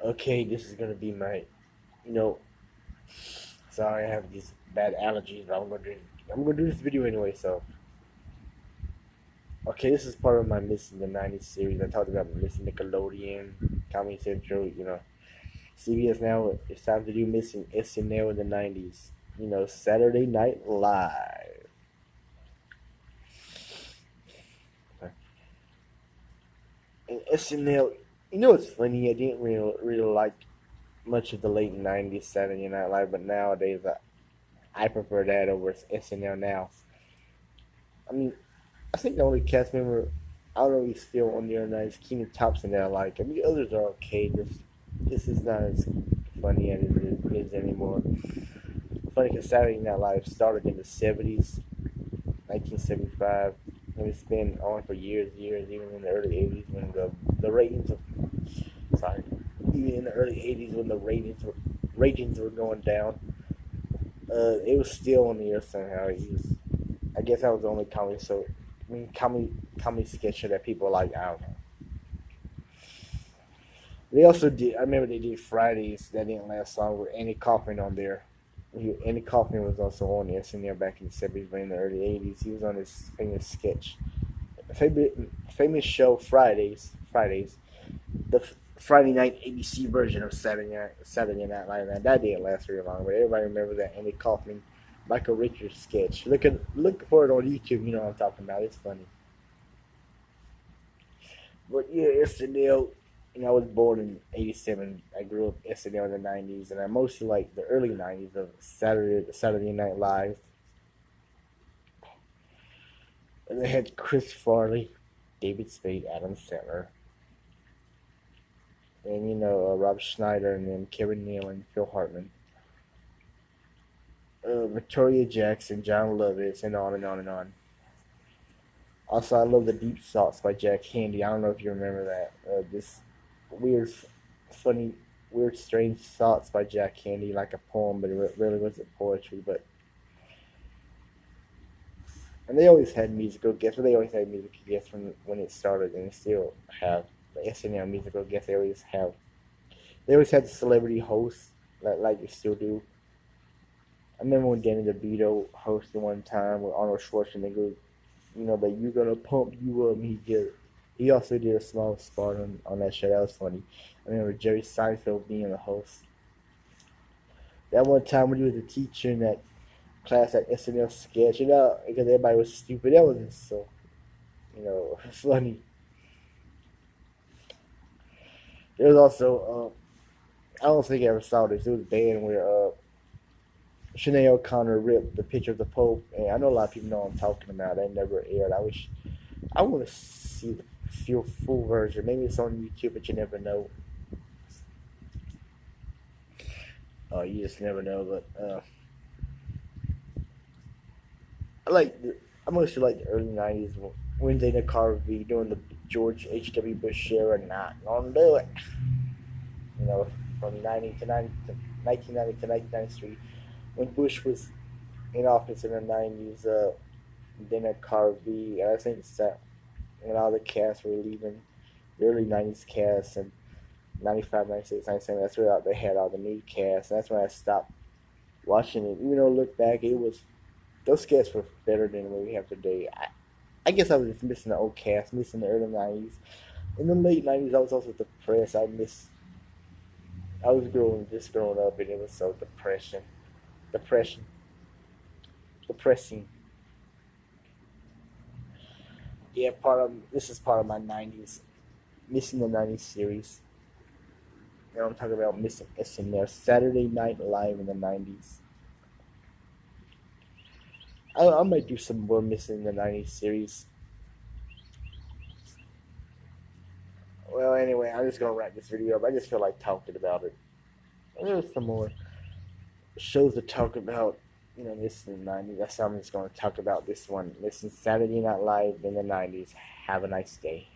Okay, this is gonna be my, you know, sorry I have these bad allergies, but I'm gonna do this video anyway. So, okay, this is part of my Missing the '90s series. I talked about Missing Nickelodeon, Comedy Central. CBS now. It's time to do Missing SNL in the '90s. Saturday Night Live. And SNL. It's funny. I didn't really like much of the late '90s Saturday Night Live, but nowadays I prefer that over SNL now. I mean, I think the only cast member I don't know he's still on there now is Keenan Thompson that I like. I mean, the others are okay. This is not as funny as it is anymore. Funny because Saturday Night Live started in the '70s, 1975, and it's been on for years, even in the early '80s when the ratings of sorry, even in the early '80s when the ratings were going down. It was still on the air somehow. I guess that was the only comedy show. I mean, comedy sketch show that people like. I don't know. They also did. I remember they did Fridays that didn't last long with Andy Kaufman on there. Andy Kaufman was also on SNL back in the '70s, but in the early '80s, he was on this famous sketch, famous show Fridays, the Friday night ABC version of Saturday Night Live. Man, that didn't last very long, but everybody remember that Andy Kaufman, Michael Richards sketch. Look for it on YouTube. You know what I'm talking about. It's funny. But yeah, SNL. I was born in '87. I grew up SNL in the '90s, and I mostly like the early '90s of Saturday Night Live. And they had Chris Farley, David Spade, Adam Sandler, and Rob Schneider, and then Kevin Neal and Phil Hartman, Victoria Jackson, John Lovitz, and on and on and on. Also, I love the Deep Salts by Jack Handy. I don't know if you remember that. This weird, funny, weird, strange thoughts by Jack Handy, like a poem, but it really wasn't poetry. But and they always had musical guests. But they always had musical guests from when it started, and they still have the SNL musical guests. They always have. They always had the celebrity hosts, like they still do. I remember when Danny DeVito hosted one time with Arnold Schwarzenegger. That "You Gonna Pump You Up." He also did a small spot on that show. That was funny. I remember Jerry Seinfeld being the host. That one time when he was a teacher in that class at SNL sketch, because everybody was stupid. That was just so, funny. There was also, I don't think I ever saw this. It was a band where Sinead O'Connor ripped the picture of the Pope, and I know a lot of people know what I'm talking about. That never aired. I want to see the full version. Maybe it's on YouTube, but you never know. You just never know. But I like I mostly like the early '90s when Dana Carvey doing the George H.W. Bush era. Not gonna do it. You know, from 1990 to 1993, when Bush was in office in the '90s. Dana Carvey, and I think that when all the cast were leaving, the early '90s cast and '95, '96, '97. That's where they had all the new cast. And that's when I stopped watching it. Even though look back, it was those casts were better than what we have today. I guess I was just missing the old cast, missing the early '90s. In the late '90s, I was also depressed. I was growing up, and it was so depression, depressing. Yeah, this is part of my '90s, missing the '90s series. I'm talking about missing SNL, Saturday Night Live in the '90s. I might do some more missing the '90s series. Well, anyway, I'm just gonna wrap this video up. I just feel like talking about it. There's some more shows to talk about. Missing the '90s. That's how I'm just gonna talk about this one. Missing Saturday Night Live in the '90s. Have a nice day.